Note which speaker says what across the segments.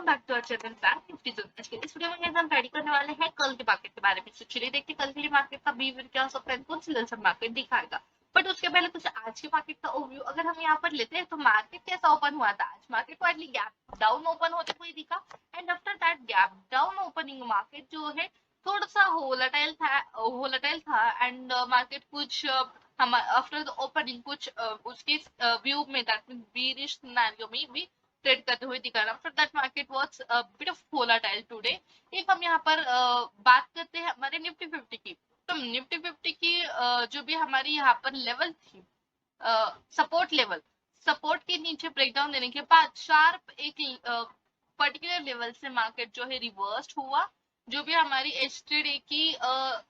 Speaker 1: Welcome back to our channel Bank Nifty zone. आज के इस वीडियो में हम स्टडी करने वाले हैं कल के मार्केट के बारे में। तो चलिए देखते हैं कल के लिए मार्केट का बिहेवियर क्या हो सकता है, कौन सी लेवल से मार्केट दिखाएगा। बट उसके पहले कुछ आज के मार्केट का ओवरव्यू अगर हम यहाँ पर लेते हैं तो मार्केट कैसा ओपन हुआ था। आज मार्केट को एटली गैप डाउन ओपन होते हुए दिखा and after that gap down opening market जो है थोड़ा सा वोलेटाइल था एंड मार्केट कुछ हम आफ्टर द ओपनिंग कुछ उसके व्यू में दैट मींस बीरिश सिनेरियो में भी ट्रेड करते हुए दिखा रहा। After that market was bit of volatile today. If हम यहाँ पर बात करते हैं हमारे निफ्टी 50 की, तो निफ्टी 50 की जो भी हमारी यहाँ पर लेवल थी सपोर्ट के नीचे ब्रेकडाउन देने के बाद शार्प एक पर्टिकुलर लेवल से मार्केट जो है रिवर्स्ड हुआ। जो भी हमारी एचटीडी की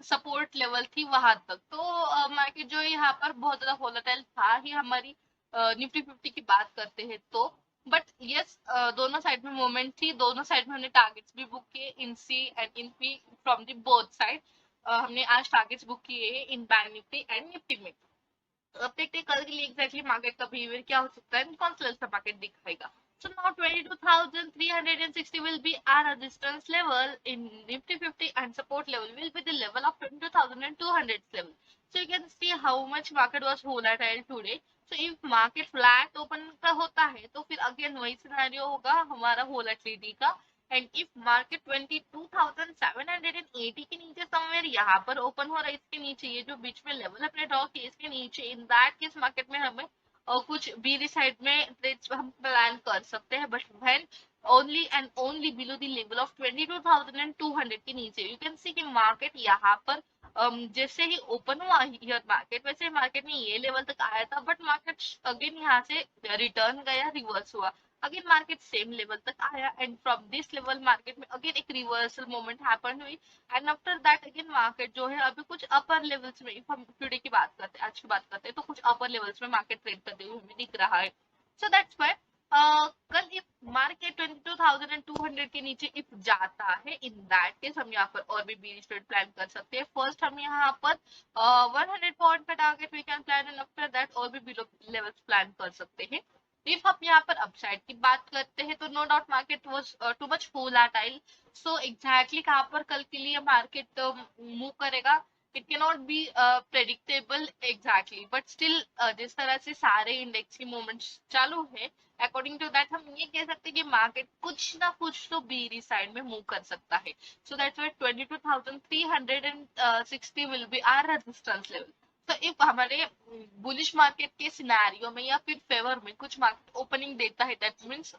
Speaker 1: सपोर्ट लेवल थी वहां तक, तो मार्केट जो है यहाँ पर बहुत ज्यादा वोलेटाइल था ही हमारी निफ्टी 50 की बात करते हैं तो। बट यस दोनों साइड में मूवमेंट थी, दोनों साइड में हमने टारगेट्स भी बुक किए in C and in P from the both side. हमने आज टारगेट्स बुक किए हैं in Bank Nifty and Nifty में। अब देखते हैं कल के लिए एग्जैक्टली मार्केट का बिहेवियर क्या हो सकता है, कौन सा लेवल मार्केट दिखाएगा। So now 22,360 will be our resistance level in Nifty 50 and support level will be the level of 22,200 level. So you can see how much market was volatile today. So if market flat open का होता है तो फिर again वही scenario होगा हमारा volatility का। And if market 22,780 के नीचे समवेयर यहाँ पर ओपन हो रहा है, इसके नीचे ये जो बीच में लेवल अपने ड्रॉ किए इसके नीचे, इन दैट केस मार्केट में हमें कुछ बीरी साइड में ट्रेड्स हम प्लान कर सकते हैं। But when only and only below the level of 22,200 के नीचे यू कैन सी कि मार्केट यहाँ पर जैसे ही ओपन हुआ हियर मार्केट, वैसे मार्केट में ये लेवल तक आया था बट मार्केट अगेन यहाँ से रिटर्न गया, रिवर्स हुआ। अगेन मार्केट सेम लेवल तक आया and from this level market में अगेन एक रिवर्सल मोमेंट हैपन हुई and after that again market जो है अभी कुछ अपर लेवल्स में, इफ हम टुडे की बात करते हैं, आज की बात करते हैं, तो कुछ अपर लेवल्स में मार्केट ट्रेड करते हुए हमें दिख रहा है। सो दैट्स व्हाई कल इफ मार्केट 22,200 के नीचे इफ जाता है, इन दैट केस हम यहाँ पर और भी बीरिश ट्रेड प्लान कर सकते हैं। फर्स्ट हम यहाँ पर 100 पॉइंट का target we can plan and after that और भी बिलो लेवल्स प्लान कर सकते हैं। इफ हम यहाँ पर अपसाइड की बात करते हैं तो no doubt market was too much volatile. So exactly कहाँ पर कल के लिए मार्केट मूव करेगा it can not be predictable exactly, but still जिस तरह से सारे इंडेक्स की मूवमेंट्स चालू है अकॉर्डिंग टू दैट हम ये कह सकते हैं कि मार्केट कुछ ना कुछ तो बीरी साइड में मूव कर सकता है। So that's why 22,360 will be our resistance level. तो इफ हमारे बुलिश मार्केट के सिनेरियो में या फिर फेवर में कुछ मार्केट ओपनिंग देता है, that means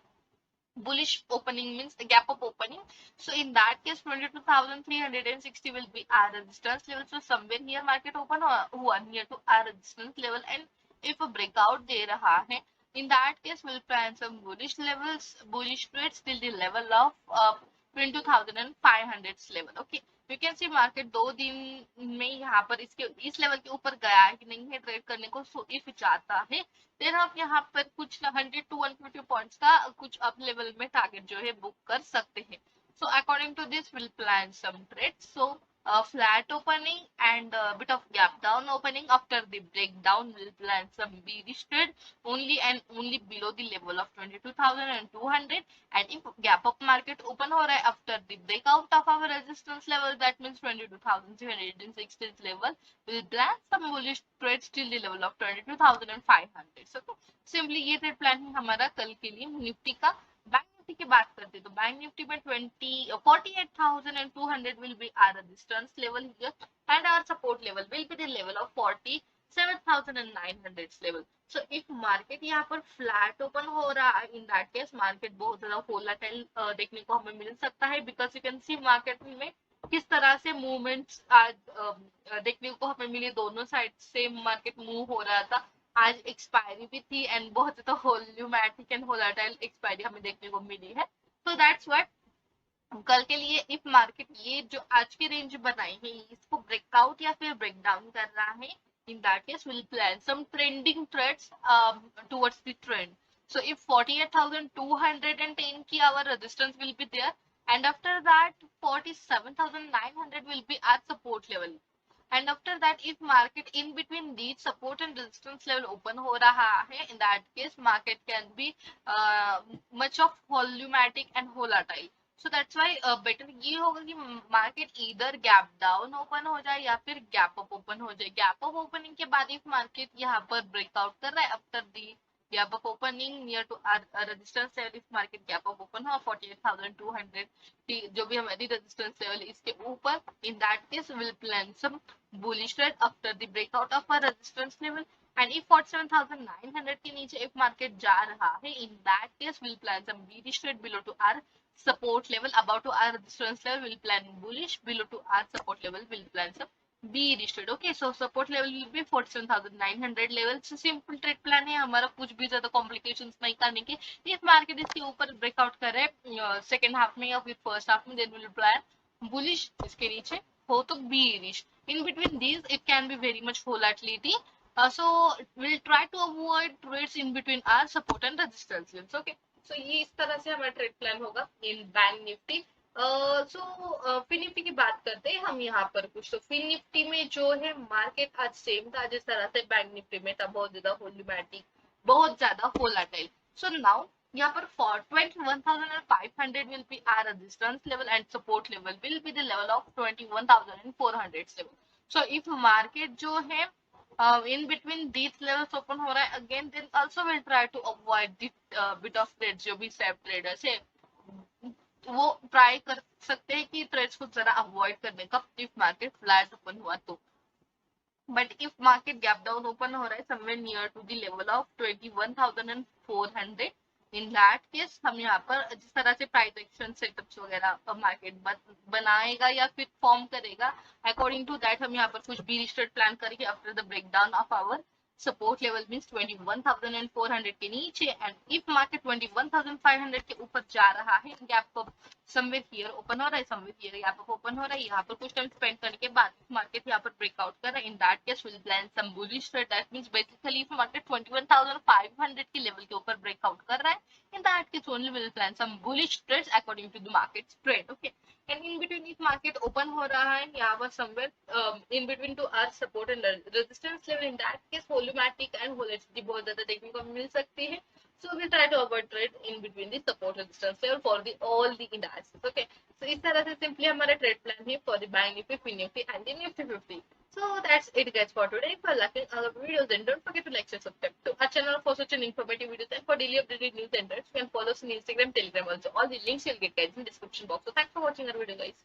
Speaker 1: bullish opening means the gap up opening. So in that case 22,360 will be our resistance level. So somewhere here market open हुआ near to our resistance level and if a breakout दे रहा है, in that case we'll plan some bullish levels, bullish trades till the level of 22,500 level. Okay, you can see market 2 दिन में यहाँ पर इसके इस level के ऊपर गया है कि नहीं है ट्रेड करने को। सो इफ चाहता है देन आप यहाँ पर कुछ 100 to 150 पॉइंट्स का कुछ अप लेवल में टारगेट जो है बुक कर सकते हैं। So according to this will plan some trade. So flat opening and a bit of gap down opening. After the breakdown we'll plan some bearish trade only and only below the level of 22,200 and if gap up market open हो रहा है after the breakout of our resistance level, that means 22,360 level, we'll plan some bullish trades till the level of 22,500. So simply ये trade plan है हमारा कल के लिए Nifty का। बैंक निफ्टी की बात करते तो बैंक निफ्टी में 48,200 will be our resistance level here and our support level will be the level of 47,900 level. So if market यहाँ पर flat open हो रहा है, in that case market बहुत ज्यादा volatile देखने को हमें मिल सकता है because you can see market में किस तरह से मूवमेंट्स आज देखने को हमें मिली, दोनों साइड से मार्केट मूव हो रहा था। आज एक्सपायरी भी थी एंड बहुत ज्यादा वॉल्यूमेट्रिक एंड वोलेटाइल एक्सपायरी हमें देखने को मिली है। तो दैट्स व्हाई कल के लिए इफ मार्केट ये जो आज की रेंज बनाई है इसको ब्रेकआउट या फिर ब्रेक डाउन कर रहा है, in that case will plan some trending trades towards the trend. So if 48,210 की our resistance will be there and after that 47,900 will be at support level. And after that if market in between these support and resistance level open हो रहा है, in that case market can be much of volumetric and volatile. So that's why better ये होगा कि market इधर gap down open हो जाए या फिर गैप अप ओपन हो जाए. गैप अप ओपनिंग के बाद इफ मार्केट यहाँ पर ब्रेकआउट कर रहा है after the gap up opening near to our resistance level, if market gap up open हुआ 48,200 जो भी हमारी रेजिस्टेंस लेवल इसके ऊपर, in that case will plan some bullish trade after the breakout of our resistance level. And if 47,900 के नीचे if market जा रहा है, in that case we'll plan some bearish trade below to our support level, above to our resistance level we'll plan bullish, below to our support level we'll plan some bearish trade. Okay, so support level will be 47,900 level. So simple trade plan है हमारा, कुछ भी ज्यादा complications नहीं करने के. if market इसके ऊपर breakout करे second half में या फिर first half में, then we'll plan bullish, इसके नीचे हो तो bearish. In between these it can be very much volatility. So we'll try to avoid trades in between our support and resistance levels. Okay, so ये इस तरह से हमारा ट्रेड प्लान होगा इन बैंक निफ्टी. फिन निफ्टी की बात करते हैं हम यहाँ पर कुछ. तो फिन निफ्टी में जो है मार्केट आज सेम था जिस तरह से बैंक निफ्टी में था, बहुत ज्यादा वोल्यूमेटिक, बहुत ज्यादा वोलाटाइल. सो नाउ यहाँ पर for 21,500 will be our resistance level and support level will be the level of 21,400 level. So if market जो है in between these levels open हो रहा है again, then also we'll try to avoid the bit of trades. जो भी safe traders है वो try कर सकते हैं कि ट्रेड्स को जरा अवॉइड करने का इफ मार्केट फ्लैट ओपन हुआ तो. But if market gap down open हो रहा है somewhere near to the level of 21,400, in that case हम यहाँ पर जिस तरह से प्राइस एक्शन सेटअप्स वगैरह मार्केट बनाएगा या फिर फॉर्म करेगा, अकॉर्डिंग टू दैट हम यहाँ पर कुछ भी रिस्ट्रेट प्लान करेंगे after the breakdown of our support level means 21,400 के नीचे. एंड इफ मार्केट 21,500 के ऊपर जा रहा है, gap up somewhere here open हो रहा है, somewhere here gap up open हो रहा है, यहाँ पर कुछ टाइम स्पेंड करने के बाद मार्केट यहाँ पर ब्रेकआउट कर रहा है, in that case will plan some bullish trade. That means basically if market 21,500 के लेवल के ऊपर ब्रेकआउट कर रहा है, in that case only will plan some bullish trades according to the market spread. Okay, and in between if market open हो रहा है यहाँ पर somewhere in between to our support and resistance level, in that case volumetric and volatility बहुत ज्यादा देखने को मिल सकती है. So we try to avoid trade in between the support resistance level for the all the indices. Okay, so इस तरह से simply हमारा trade plan है for the bank nifty, fin nifty and the nifty 50. So that's it guys for today. If you like our videos, then don't forget to like and subscribe to our channel for such an informative videos and for daily updated news and trends. You can follow us on Instagram, Telegram also. All the links you'll get guys in the description box. So thanks for watching our video guys.